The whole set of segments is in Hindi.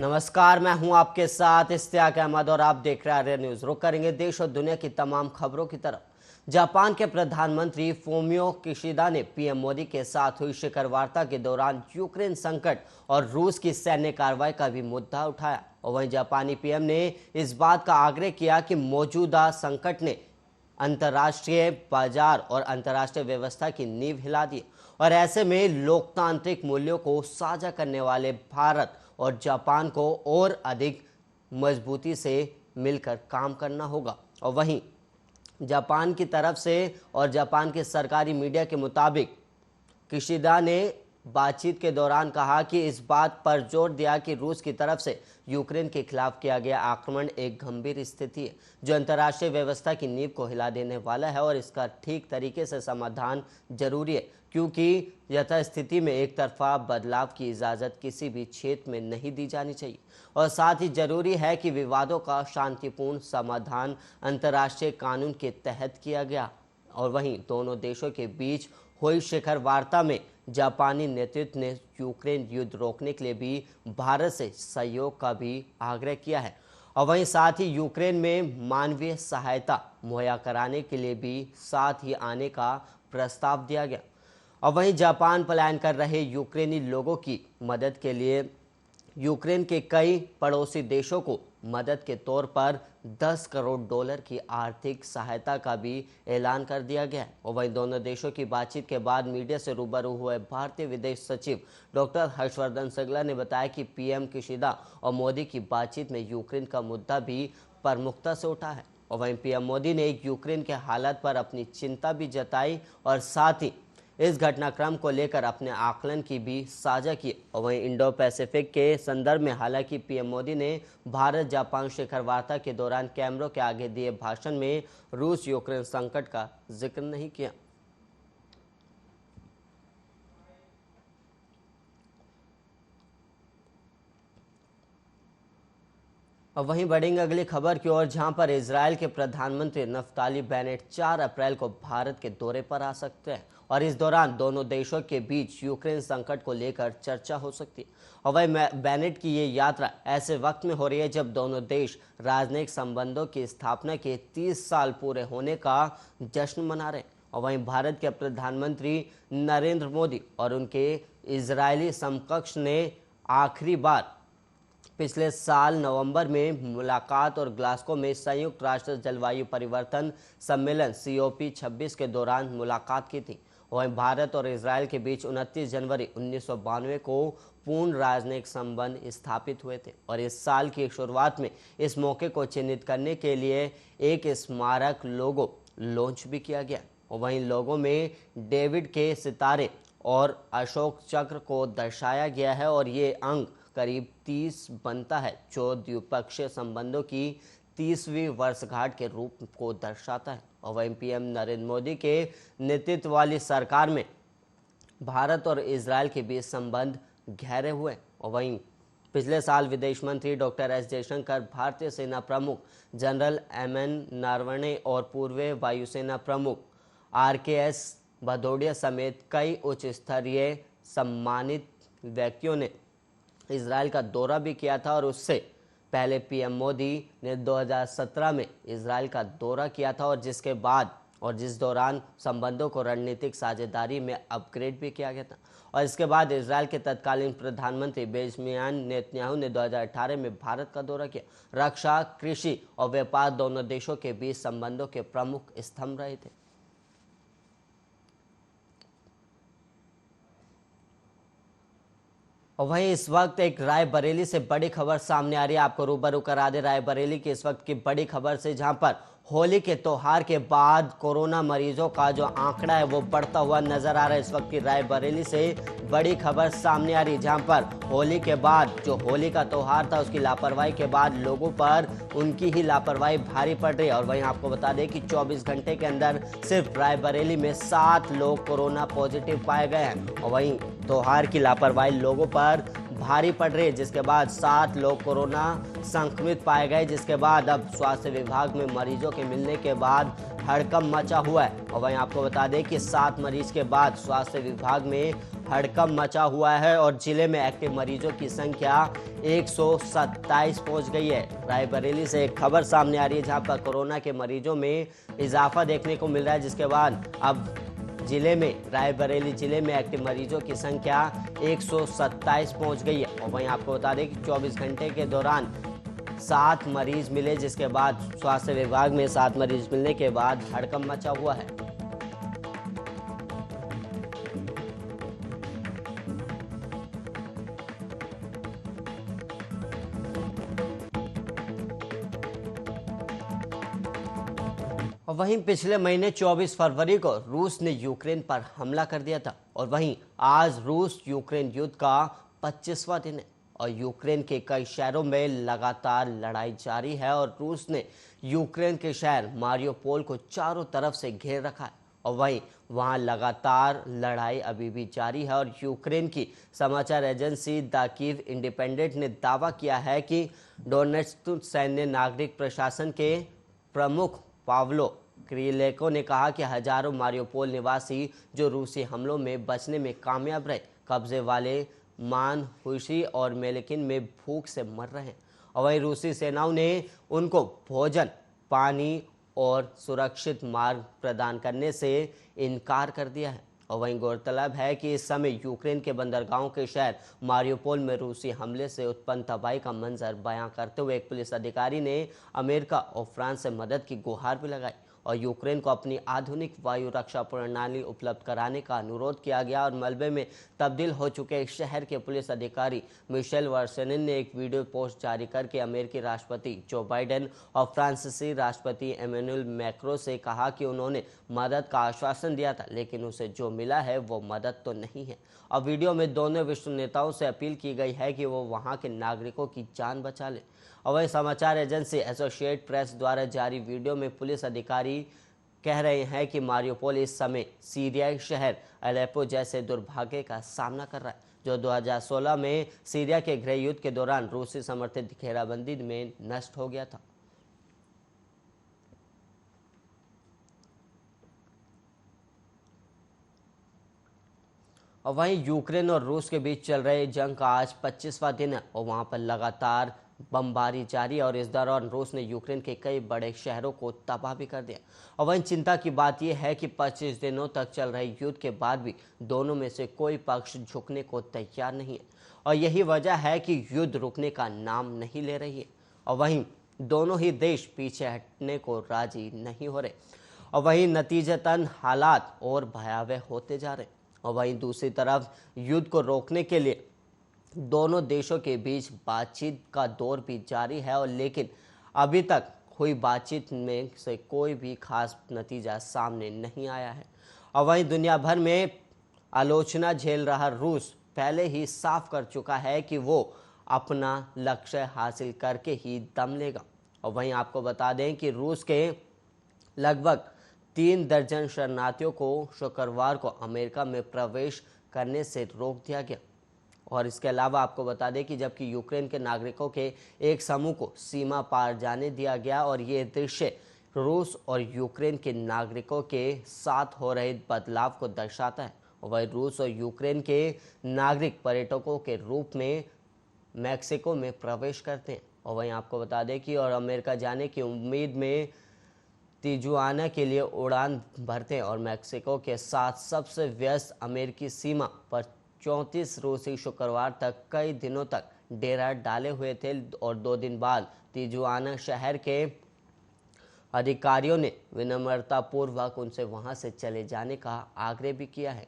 नमस्कार, मैं हूं आपके साथ इश्तियाक अहमद और आप देख रहे हैं आर्य न्यूज। रुक करेंगे देश और दुनिया की तमाम खबरों की तरफ। जापान के प्रधानमंत्री फूमियो किशिदा ने पीएम मोदी के साथ हुई शिखर वार्ता के दौरान यूक्रेन संकट और रूस की सैन्य कार्रवाई का भी मुद्दा उठाया। और वहीं जापानी पीएम ने इस बात का आग्रह किया कि मौजूदा संकट ने अंतर्राष्ट्रीय बाजार और अंतर्राष्ट्रीय व्यवस्था की नींव हिला दी और ऐसे में लोकतांत्रिक मूल्यों को साझा करने वाले भारत और जापान को और अधिक मजबूती से मिलकर काम करना होगा। और वहीं जापान की तरफ से और जापान के सरकारी मीडिया के मुताबिक किशिदा ने बातचीत के दौरान कहा कि इस बात पर जोर दिया कि रूस की तरफ से यूक्रेन के खिलाफ किया गया आक्रमण एक गंभीर स्थिति है जो अंतर्राष्ट्रीय व्यवस्था की नींव को हिला देने वाला है और इसका ठीक तरीके से समाधान जरूरी है, क्योंकि यथास्थिति में एक तरफा बदलाव की इजाज़त किसी भी क्षेत्र में नहीं दी जानी चाहिए और साथ ही जरूरी है कि विवादों का शांतिपूर्ण समाधान अंतर्राष्ट्रीय कानून के तहत किया गया। और वहीं दोनों देशों के बीच हुई शिखर वार्ता में जापानी नेतृत्व ने यूक्रेन युद्ध रोकने के लिए भी भारत से सहयोग का भी आग्रह किया है और वहीं साथ ही यूक्रेन में मानवीय सहायता मुहैया कराने के लिए भी साथ ही आने का प्रस्ताव दिया गया। और वहीं जापान पलायन कर रहे यूक्रेनी लोगों की मदद के लिए यूक्रेन के कई पड़ोसी देशों को मदद के तौर पर $10 करोड़ की आर्थिक सहायता का भी ऐलान कर दिया गया है। और वहीं दोनों देशों की बातचीत के बाद मीडिया से रूबरू हुए भारतीय विदेश सचिव डॉक्टर हर्षवर्धन श्रृंगला ने बताया कि पीएम किशिदा और मोदी की बातचीत में यूक्रेन का मुद्दा भी प्रमुखता से उठा है। और वहीं पीएम मोदी ने यूक्रेन के हालात पर अपनी चिंता भी जताई और साथ ही इस घटनाक्रम को लेकर अपने आकलन की भी साझा की। और वहीं इंडो पैसिफिक के संदर्भ में हालांकि पीएम मोदी ने भारत जापान शिखर वार्ता के दौरान कैमरों के आगे दिए भाषण में रूस यूक्रेन संकट का जिक्र नहीं किया। अब वहीं बढ़ेंगे अगली खबर की ओर, जहां पर इजराइल के प्रधानमंत्री नफ्ताली बेनेट 4 अप्रैल को भारत के दौरे पर आ सकते हैं और इस दौरान दोनों देशों के बीच यूक्रेन संकट को लेकर चर्चा हो सकती है। और वहीं बेनेट की ये यात्रा ऐसे वक्त में हो रही है जब दोनों देश राजनयिक संबंधों की स्थापना के 30 साल पूरे होने का जश्न मना रहे हैं। और वहीं भारत के प्रधानमंत्री नरेंद्र मोदी और उनके इजरायली समकक्ष ने आखिरी बार पिछले साल नवंबर में मुलाकात और ग्लासगो में संयुक्त राष्ट्र जलवायु परिवर्तन सम्मेलन COP26 के दौरान मुलाकात की थी। वहीं भारत और इजरायल के बीच 29 जनवरी 1992 को पूर्ण राजनयिक संबंध स्थापित हुए थे और इस साल की शुरुआत में इस मौके को चिन्हित करने के लिए एक स्मारक लोगो लॉन्च भी किया गया। और वहीं लोगों में डेविड के सितारे और अशोक चक्र को दर्शाया गया है और ये अंक करीब 30 बनता है जो द्विपक्षीय संबंधों की 30वीं वर्षगांठ के रूप को दर्शाता है। और वहीं पीएम नरेंद्र मोदी के नेतृत्व वाली सरकार में भारत और इजरायल के बीच संबंध गहरे हुए। और वहीं पिछले साल विदेश मंत्री डॉक्टर एस जयशंकर, भारतीय सेना प्रमुख जनरल MN नरवणे और पूर्व वायुसेना प्रमुख RKS भदौड़िया समेत कई उच्च स्तरीय सम्मानित व्यक्तियों ने इजरायल का दौरा भी किया था और उससे पहले पीएम मोदी ने 2017 में इजरायल का दौरा किया था और जिस दौरान संबंधों को रणनीतिक साझेदारी में अपग्रेड भी किया गया था। और इसके बाद इजरायल के तत्कालीन प्रधानमंत्री बेंजामिन नेतन्याहू ने 2018 में भारत का दौरा किया। रक्षा, कृषि और व्यापार दोनों देशों के बीच संबंधों के प्रमुख स्तंभ रहे थे। और वहीं इस वक्त एक रायबरेली से बड़ी खबर सामने आ रही है। आपको रूबरू करा दे रायबरेली की इस वक्त की बड़ी खबर से, जहां पर होली के त्योहार के बाद कोरोना मरीजों का जो आंकड़ा है वो बढ़ता हुआ नजर आ रहा है। इस वक्त की रायबरेली से बड़ी खबर सामने आ रही है, जहां पर होली के बाद जो होली का त्योहार था उसकी लापरवाही के बाद लोगों पर उनकी ही लापरवाही भारी पड़ रही है। और वहीं आपको बता दें कि 24 घंटे के अंदर सिर्फ रायबरेली में 7 लोग कोरोना पॉजिटिव पाए गए हैं। और वहीं त्योहार की लापरवाही लोगों पर भारी पड़ रही है, जिसके बाद 7 लोग कोरोना संक्रमित पाए गए, जिसके बाद अब स्वास्थ्य विभाग में मरीजों के मिलने के बाद हड़कंप मचा हुआ है। और वहीं आपको बता दें कि 7 मरीज के बाद स्वास्थ्य विभाग में हड़कंप मचा हुआ है और जिले में एक्टिव मरीजों की संख्या 127 पहुंच गई है। रायबरेली से एक खबर सामने आ रही है जहां पर कोरोना के मरीजों में इजाफा देखने को मिल रहा है, जिसके बाद अब रायबरेली जिले में एक्टिव मरीजों की संख्या 127 पहुंच गई है। और वहीं आपको बता दें कि 24 घंटे के दौरान 7 मरीज मिले, जिसके बाद स्वास्थ्य विभाग में 7 मरीज मिलने के बाद हड़कंप मचा हुआ है। और वहीं पिछले महीने 24 फरवरी को रूस ने यूक्रेन पर हमला कर दिया था और वहीं आज रूस यूक्रेन युद्ध का 25वां दिन है और यूक्रेन के कई शहरों में लगातार लड़ाई जारी है और रूस ने यूक्रेन के शहर मारियोपोल को चारों तरफ से घेर रखा है और वहीं वहां लगातार लड़ाई अभी भी जारी है। और यूक्रेन की समाचार एजेंसी द कीव इंडिपेंडेंट ने दावा किया है कि डोनेट्स्क सैन्य नागरिक प्रशासन के प्रमुख पावलो क्रिलेको ने कहा कि हजारों मारियोपोल निवासी जो रूसी हमलों में बचने में कामयाब रहे, कब्जे वाले मान हुशी और मेलेकिन में भूख से मर रहे हैं। और वहीं रूसी सेनाओं ने उनको भोजन, पानी और सुरक्षित मार्ग प्रदान करने से इनकार कर दिया है। और वहीं गौरतलब है कि इस समय यूक्रेन के बंदरगाहों के शहर मारियोपोल में रूसी हमले से उत्पन्न तबाही का मंजर बयां करते हुए एक पुलिस अधिकारी ने अमेरिका और फ्रांस से मदद की गुहार भी लगाई और यूक्रेन को अपनी आधुनिक वायु रक्षा प्रणाली उपलब्ध कराने का अनुरोध किया गया। और मलबे में तब्दील हो चुके शहर के पुलिस अधिकारी मिशेल वर्सेनिन ने एक वीडियो पोस्ट जारी करके अमेरिकी राष्ट्रपति जो बाइडेन और फ्रांसीसी राष्ट्रपति एमेनुअल मैक्रों से कहा कि उन्होंने मदद का आश्वासन दिया था, लेकिन उसे जो मिला है वो मदद तो नहीं है। और वीडियो में दोनों विश्व नेताओं से अपील की गई है कि वो वहां के नागरिकों की जान बचा लें। और वही समाचार एजेंसी एसोसिएटेड प्रेस द्वारा जारी वीडियो में पुलिस अधिकारी कह रहे हैं कि मारियोपोल इस समय सीरियाई शहर अलेप्पो जैसे दुर्भाग्य का सामना कर रहा है, जो 2016 में सीरिया के गृह युद्ध के दौरान रूसी समर्थित घेराबंदी में नष्ट हो गया था। और वहीं यूक्रेन और रूस के बीच चल रहे जंग का आज 25वां दिन है और वहां पर लगातार बमबारी जारी है और इस दौरान रूस ने यूक्रेन के कई बड़े शहरों को तबाह भी कर दिया। और वहीं चिंता की बात यह है कि 25 दिनों तक चल रहे युद्ध के बाद भी दोनों में से कोई पक्ष झुकने को तैयार नहीं है और यही वजह है कि युद्ध रुकने का नाम नहीं ले रही है। और वहीं दोनों ही देश पीछे हटने को राजी नहीं हो रहे और वहीं नतीजतन हालात और भयावह होते जा रहे। और वहीं दूसरी तरफ युद्ध को रोकने के लिए दोनों देशों के बीच बातचीत का दौर भी जारी है और लेकिन अभी तक हुई बातचीत में से कोई भी खास नतीजा सामने नहीं आया है। और वहीं दुनिया भर में आलोचना झेल रहा रूस पहले ही साफ कर चुका है कि वो अपना लक्ष्य हासिल करके ही दम लेगा। और वहीं आपको बता दें कि रूस के लगभग 3 दर्जन शरणार्थियों को शुक्रवार को अमेरिका में प्रवेश करने से रोक दिया गया। और इसके अलावा आपको बता दें कि जबकि यूक्रेन के नागरिकों के एक समूह को सीमा पार जाने दिया गया और ये दृश्य रूस और यूक्रेन के नागरिकों के साथ हो रहे बदलाव को दर्शाता है। और वही रूस और यूक्रेन के नागरिक पर्यटकों के रूप में मैक्सिको में प्रवेश करते हैं। और वहीं आपको बता दें कि और अमेरिका जाने की उम्मीद में तिजुआना के लिए उड़ान भरते हैं और मैक्सिको के साथ सबसे व्यस्त अमेरिकी सीमा पर 34 रूसी शुक्रवार तक कई दिनों तक डेरा डाले हुए थे और 2 दिन बाद तिजुआना शहर के अधिकारियों ने विनम्रतापूर्वक उनसे वहां से चले जाने का आग्रह भी किया है।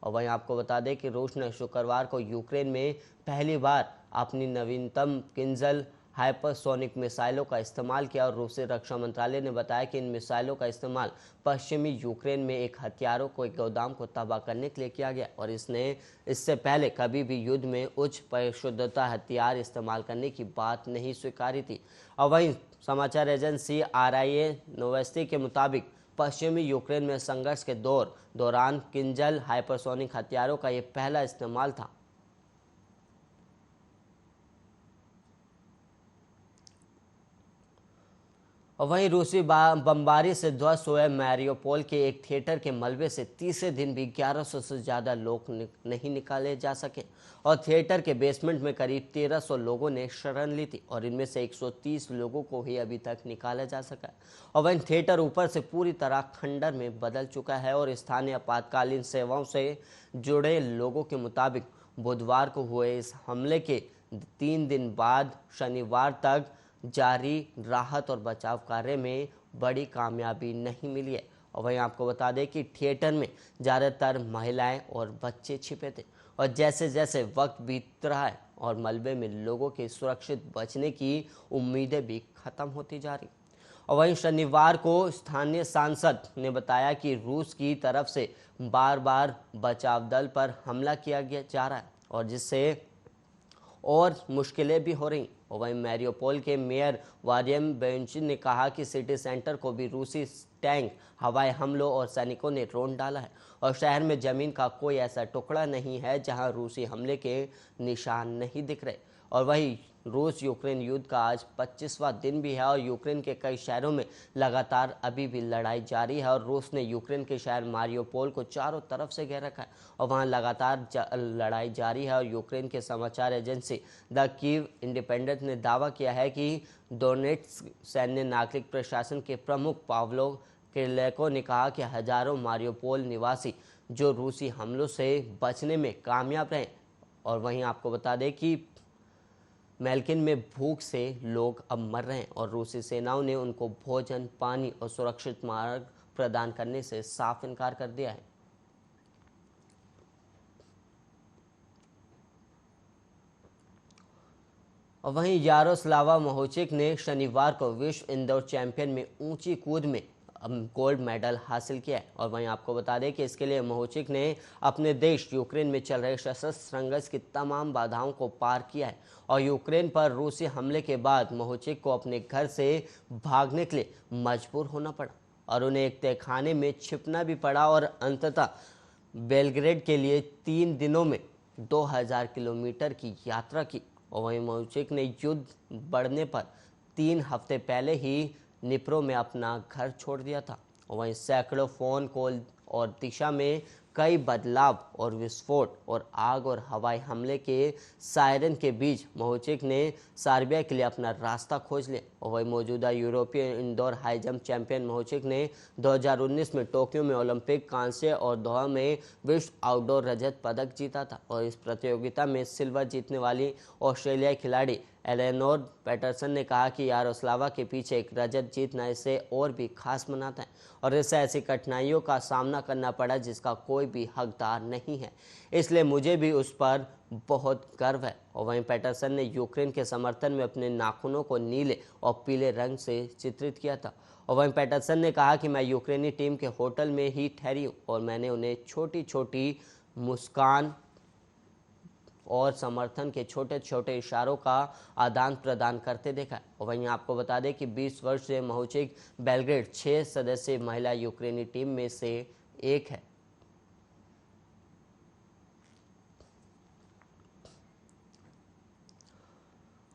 और वहीं आपको बता दें कि रूस ने शुक्रवार को यूक्रेन में पहली बार अपनी नवीनतम किंजल हाइपरसोनिक मिसाइलों का इस्तेमाल किया और रूसी रक्षा मंत्रालय ने बताया कि इन मिसाइलों का इस्तेमाल पश्चिमी यूक्रेन में एक हथियारों को एक गोदाम को तबाह करने के लिए किया गया और इससे पहले कभी भी युद्ध में उच्च परिशुद्धता हथियार इस्तेमाल करने की बात नहीं स्वीकारी थी। और वहीं समाचार एजेंसी RIA नोवेस्टी के मुताबिक पश्चिमी यूक्रेन में संघर्ष के दौरान किंजल हाइपरसोनिक हथियारों का यह पहला इस्तेमाल था। और वहीं रूसी बमबारी से ध्वस्त हुए मैरियोपोल के एक थिएटर के मलबे से तीसरे दिन भी 1100 से ज़्यादा लोग नहीं निकाले जा सके और थिएटर के बेसमेंट में करीब 1300 लोगों ने शरण ली थी और इनमें से 130 लोगों को ही अभी तक निकाला जा सका। और वहीं थिएटर ऊपर से पूरी तरह खंडर में बदल चुका है और स्थानीय आपातकालीन सेवाओं से जुड़े लोगों के मुताबिक बुधवार को हुए इस हमले के 3 दिन बाद शनिवार तक जारी राहत और बचाव कार्य में बड़ी कामयाबी नहीं मिली है। और वहीं आपको बता दें कि थिएटर में ज़्यादातर महिलाएं और बच्चे छिपे थे और जैसे जैसे वक्त बीत रहा है और मलबे में लोगों के सुरक्षित बचने की उम्मीदें भी खत्म होती जा रही। और वहीं शनिवार को स्थानीय सांसद ने बताया कि रूस की तरफ से बार बार बचाव दल पर हमला किया जा रहा है और जिससे और मुश्किलें भी हो रही। और वहीं मैरियोपोल के मेयर वारियम बेंचिन ने कहा कि सिटी सेंटर को भी रूसी टैंक, हवाई हमलों और सैनिकों ने रौंद डाला है और शहर में जमीन का कोई ऐसा टुकड़ा नहीं है जहां रूसी हमले के निशान नहीं दिख रहे। और वहीं रूस यूक्रेन युद्ध का आज 25वां दिन भी है और यूक्रेन के कई शहरों में लगातार अभी भी लड़ाई जारी है और रूस ने यूक्रेन के शहर मारियोपोल को चारों तरफ से घेर रखा है और वहां लगातार लड़ाई जारी है। और यूक्रेन के समाचार एजेंसी द कीव इंडिपेंडेंट ने दावा किया है कि डोनेट्स्क सैन्य नागरिक प्रशासन के प्रमुख पावलो किरलेको ने कहा कि हजारों मारियोपोल निवासी जो रूसी हमलों से बचने में कामयाब रहे। और वहीं आपको बता दें कि मेल्किन में भूख से लोग अब मर रहे हैं और रूसी सेनाओं ने उनको भोजन, पानी और सुरक्षित मार्ग प्रदान करने से साफ इनकार कर दिया है। और वहीं यारोस्लावा मोहोचिक ने शनिवार को विश्व इंडोर चैंपियन में ऊंची कूद में गोल्ड मेडल हासिल किया है। और वहीं आपको बता दें कि इसके लिए मोहोचिक ने अपने देश यूक्रेन में चल रहे सशस्त्र संघर्ष की तमाम बाधाओं को पार किया है और यूक्रेन पर रूसी हमले के बाद मोहोचिक को अपने घर से भागने के लिए मजबूर होना पड़ा और उन्हें एक तहखाने में छिपना भी पड़ा और अंततः बेलग्रेड के लिए 3 दिनों में 2000 किलोमीटर की यात्रा की। और वहीं मोहोचिक ने युद्ध बढ़ने पर 3 हफ्ते पहले ही निप्रो में अपना घर छोड़ दिया था। और वहीं सैकड़ों फ़ोन कॉल और दिशा में कई बदलाव और विस्फोट और आग और हवाई हमले के सायरन के बीच मोहोचिक ने सर्बिया के लिए अपना रास्ता खोज लिया। और वही मौजूदा यूरोपीय इंडोर हाई जंप चैंपियन मोहोचिक ने 2019 में टोक्यो में ओलंपिक कांस्य और दोहा में विश्व आउटडोर रजत पदक जीता था। और इस प्रतियोगिता में सिल्वर जीतने वाली ऑस्ट्रेलियाई खिलाड़ी एलेनोर पैटरसन ने कहा कि यारोस्लावा के पीछे एक रजत जीतना इसे और भी खास बनाता है और इसे ऐसी कठिनाइयों का सामना करना पड़ा जिसका कोई भी हकदार नहीं है, इसलिए मुझे भी उस पर बहुत गर्व है। और वहीं पैटरसन ने यूक्रेन के समर्थन में अपने नाखूनों को नीले और पीले रंग से चित्रित किया था। और वहीं पैटरसन ने कहा कि मैं यूक्रेनी टीम के होटल में ही ठहरी हूँ और मैंने उन्हें छोटी छोटी मुस्कान और समर्थन के छोटे छोटे इशारों का आदान प्रदान करते देखा। और वहीं आपको बता दें कि 20 वर्ष से मोहोचिक बेलग्रेड 6 सदस्यीय महिला यूक्रेनी टीम में से एक है।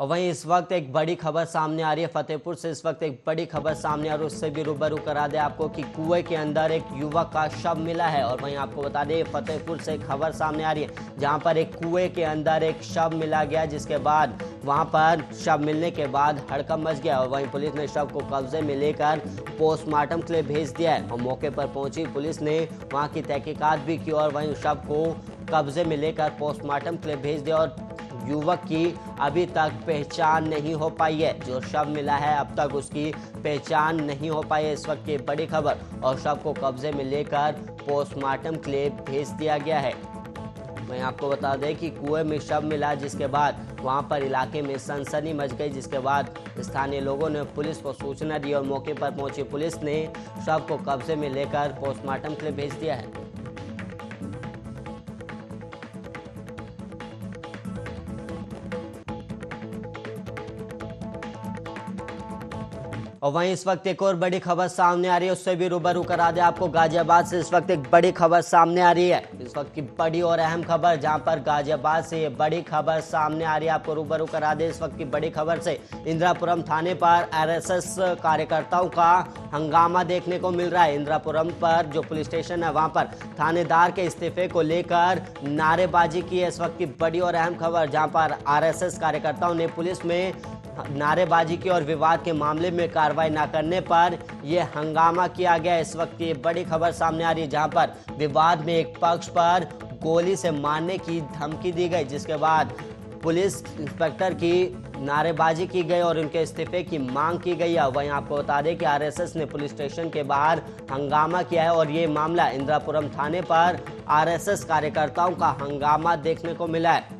और वहीं इस वक्त एक बड़ी खबर सामने आ रही है फतेहपुर से। इस वक्त एक बड़ी खबर सामने आ रही है, उससे भी रूबरू करा दे आपको कि कुएं के अंदर एक युवक का शव मिला है। और वहीं आपको बता दें फतेहपुर से एक खबर सामने आ रही है जहां पर एक कुएं के अंदर एक शव मिला गया, जिसके बाद वहां पर शव मिलने के बाद हड़कंप मच गया। और वहीं पुलिस ने शव को कब्जे में लेकर पोस्टमार्टम के लिए भेज दिया है और मौके पर पहुंची पुलिस ने वहां की तहकीकात भी की और वहीं शव को कब्जे में लेकर पोस्टमार्टम के लिए भेज दिया। और युवक की अभी तक पहचान नहीं हो पाई है, जो शव मिला है अब तक उसकी पहचान नहीं हो पाई है। इस वक्त की बड़ी खबर, और शव को कब्जे में लेकर पोस्टमार्टम के लिए भेज दिया गया है। मैं आपको बता दें कि कुएं में शव मिला, जिसके बाद वहां पर इलाके में सनसनी मच गई, जिसके बाद स्थानीय लोगों ने पुलिस को सूचना दी और मौके पर पहुंची पुलिस ने शव को कब्जे में लेकर पोस्टमार्टम के लिए भेज दिया है। और वहीं इस वक्त एक और बड़ी खबर सामने आ रही है, उससे भी रूबरू करा दे आपको। गाजियाबाद से इस वक्त एक बड़ी खबर सामने आ रही है, इस वक्त की बड़ी और अहम खबर, जहां पर गाजियाबाद से ये बड़ी खबर सामने आ रही है, आपको रूबरू करा दे इस वक्त की बड़ी खबर से। इंदिरापुरम थाने पर आरएसएस कार्यकर्ताओं का हंगामा देखने को मिल रहा है। इंदिरापुरम पर जो पुलिस स्टेशन है, वहां पर थानेदार के इस्तीफे को लेकर नारेबाजी की है इस वक्त की बड़ी और अहम खबर, जहां पर आरएसएस कार्यकर्ताओं ने पुलिस में नारेबाजी की और विवाद के मामले में कार्रवाई न करने पर यह हंगामा किया गया। इस वक्त ये बड़ी खबर सामने आ रही है, जहां पर विवाद में एक पक्ष पर गोली से मारने की धमकी दी गई, जिसके बाद पुलिस इंस्पेक्टर की नारेबाजी की गई और उनके इस्तीफे की मांग की गई है। वहीं आपको बता दें कि आरएसएस ने पुलिस स्टेशन के बाहर हंगामा किया है और ये मामला इंदिरापुरम थाने पर आरएसएस कार्यकर्ताओं का हंगामा देखने को मिला है।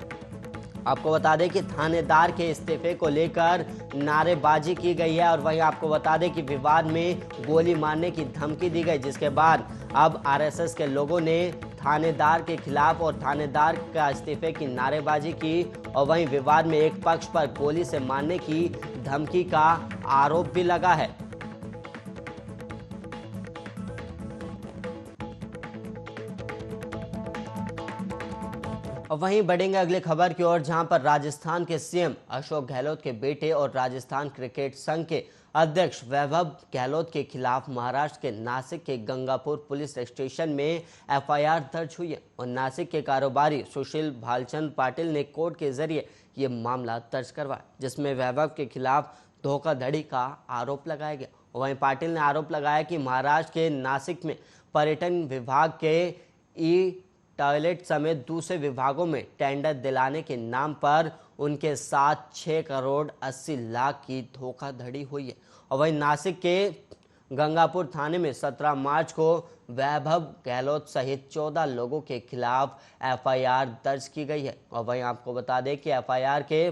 आपको बता दें कि थानेदार के इस्तीफे को लेकर नारेबाजी की गई है और वहीं आपको बता दें कि विवाद में गोली मारने की धमकी दी गई, जिसके बाद अब आरएसएस के लोगों ने थानेदार के खिलाफ और थानेदार का इस्तीफे की नारेबाजी की और वहीं विवाद में एक पक्ष पर गोली से मारने की धमकी का आरोप भी लगा है। और वहीं बढ़ेंगे अगली खबर की ओर, जहां पर राजस्थान के सीएम अशोक गहलोत के बेटे और राजस्थान क्रिकेट संघ के अध्यक्ष वैभव गहलोत के खिलाफ महाराष्ट्र के नासिक के गंगापुर पुलिस स्टेशन में एफआईआर दर्ज हुई है और नासिक के कारोबारी सुशील भालचंद पाटिल ने कोर्ट के जरिए ये मामला दर्ज करवाया, जिसमें वैभव के खिलाफ धोखाधड़ी का आरोप लगाया गया। वहीं पाटिल ने आरोप लगाया कि महाराष्ट्र के नासिक में पर्यटन विभाग के ई टॉयलेट समेत दूसरे विभागों में टेंडर दिलाने के नाम पर उनके साथ 6 करोड़ 80 लाख की धोखाधड़ी हुई है। और वहीं नासिक के गंगापुर थाने में 17 मार्च को वैभव गहलोत सहित 14 लोगों के खिलाफ एफआईआर दर्ज की गई है। और वहीं आपको बता दें कि एफआईआर के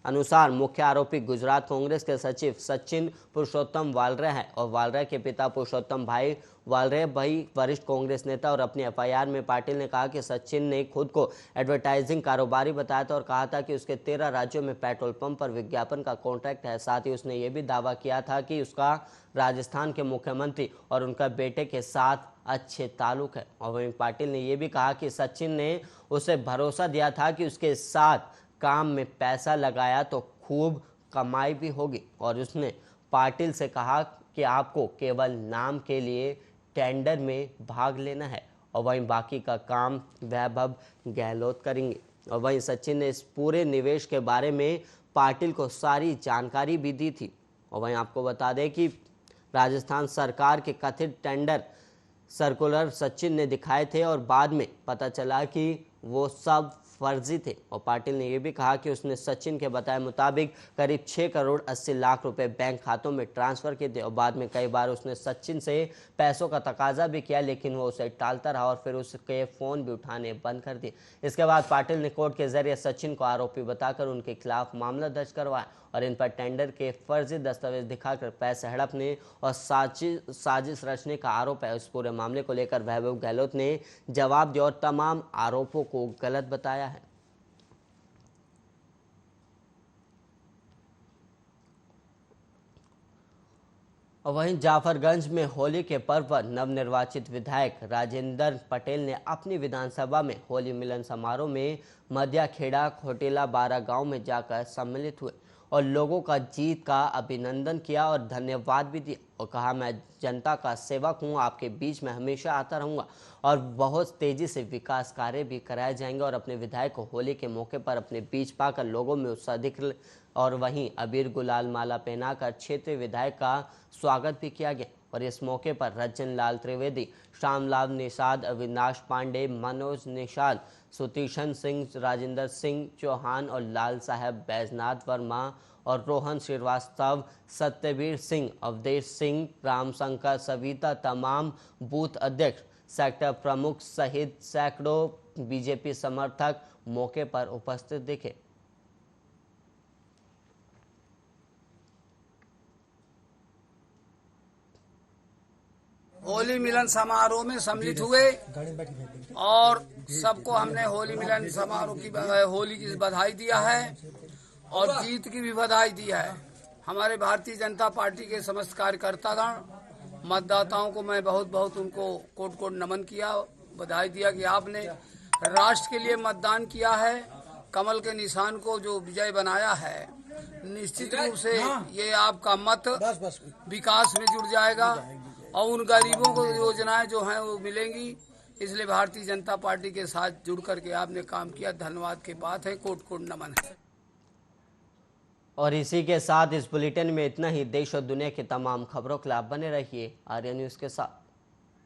अनुसार मुख्य आरोपी गुजरात कांग्रेस के सचिव सचिन पुरुषोत्तम वालरे हैं और वालरे के पिता पुरुषोत्तम भाई वालरे भाई वरिष्ठ कांग्रेस नेता। और अपनी एफआईआर में पाटिल ने कहा कि सचिन ने खुद को एडवर्टाइजिंग कारोबारी बताया था और कहा था कि उसके 13 राज्यों में पेट्रोल पंप पर विज्ञापन का कॉन्ट्रैक्ट है। साथ ही उसने ये भी दावा किया था कि उसका राजस्थान के मुख्यमंत्री और उनका बेटे के साथ अच्छे ताल्लुक है। और वहीं पाटिल ने यह भी कहा कि सचिन ने उसे भरोसा दिया था कि उसके साथ काम में पैसा लगाया तो खूब कमाई भी होगी और उसने पाटिल से कहा कि आपको केवल नाम के लिए टेंडर में भाग लेना है और वहीं बाकी का काम वैभव गहलोत करेंगे। और वहीं सचिन ने इस पूरे निवेश के बारे में पाटिल को सारी जानकारी भी दी थी। और वहीं आपको बता दें कि राजस्थान सरकार के कथित टेंडर सर्कुलर सचिन ने दिखाए थे और बाद में पता चला कि वो सब फर्जी थे। और पाटिल ने यह भी कहा कि उसने सचिन के बताए मुताबिक करीब 6 करोड़ 80 लाख रुपए बैंक खातों में ट्रांसफर किए थे और बाद में कई बार उसने सचिन से पैसों का तकाजा भी किया, लेकिन वो उसे टालता रहा और फिर उसके फ़ोन भी उठाने बंद कर दिए। इसके बाद पाटिल ने कोर्ट के जरिए सचिन को आरोपी बताकर उनके खिलाफ मामला दर्ज करवाया और इन पर टेंडर के फर्जी दस्तावेज दिखाकर पैसे हड़पने और साजिश रचने का आरोप है। इस पूरे मामले को लेकर वैभव गहलोत ने जवाब दिया और तमाम आरोपों को गलत बताया है। और वहीं जाफरगंज में होली के पर्व पर नवनिर्वाचित विधायक राजेंद्र पटेल ने अपनी विधानसभा में होली मिलन समारोह में मध्याखेड़ा खोटेला बारा गांव में जाकर सम्मिलित हुए और लोगों का जीत का अभिनंदन किया और धन्यवाद भी दिया और कहा, मैं जनता का सेवक हूं, आपके बीच में हमेशा आता रहूंगा और बहुत तेजी से विकास कार्य भी कराए जाएंगे। और अपने विधायक को होली के मौके पर अपने बीच पाकर लोगों में उत्साह दिख और वहीं अबीर गुलाल माला पहनाकर क्षेत्रीय विधायक का स्वागत भी किया गया। और इस मौके पर रंजन लाल त्रिवेदी, श्यामलाल निषाद, अविनाश पांडे, मनोज निषाद, सुतीशन सिंह, राजेंद्र सिंह चौहान और लाल साहब बैजनाथ वर्मा और रोहन श्रीवास्तव, सत्यवीर सिंह, अवधेश सिंह, रामशंकर सविता, तमाम बूथ अध्यक्ष, सेक्टर प्रमुख सहित सैकड़ों बीजेपी समर्थक मौके पर उपस्थित दिखे। होली मिलन समारोह में सम्मिलित हुए और सबको हमने होली मिलन समारोह की होली की बधाई दिया है और जीत की भी बधाई दी है। हमारे भारतीय जनता पार्टी के समस्त कार्यकर्तागण, मतदाताओं को मैं बहुत बहुत उनको कोट कोट नमन किया, बधाई दिया कि आपने राष्ट्र के लिए मतदान किया है, कमल के निशान को जो विजय बनाया है। निश्चित रूप से ये आपका मत विकास में जुड़ जाएगा और उन गरीबों को योजनाएं जो हैं वो मिलेंगी। इसलिए भारतीय जनता पार्टी के साथ जुड़ करके आपने काम किया, धन्यवाद की बात है, कोट कोट नमन है। और इसी के साथ इस बुलेटिन में इतना ही। देश और दुनिया की तमाम खबरों के लिए आप बने रहिए आर्या न्यूज के साथ।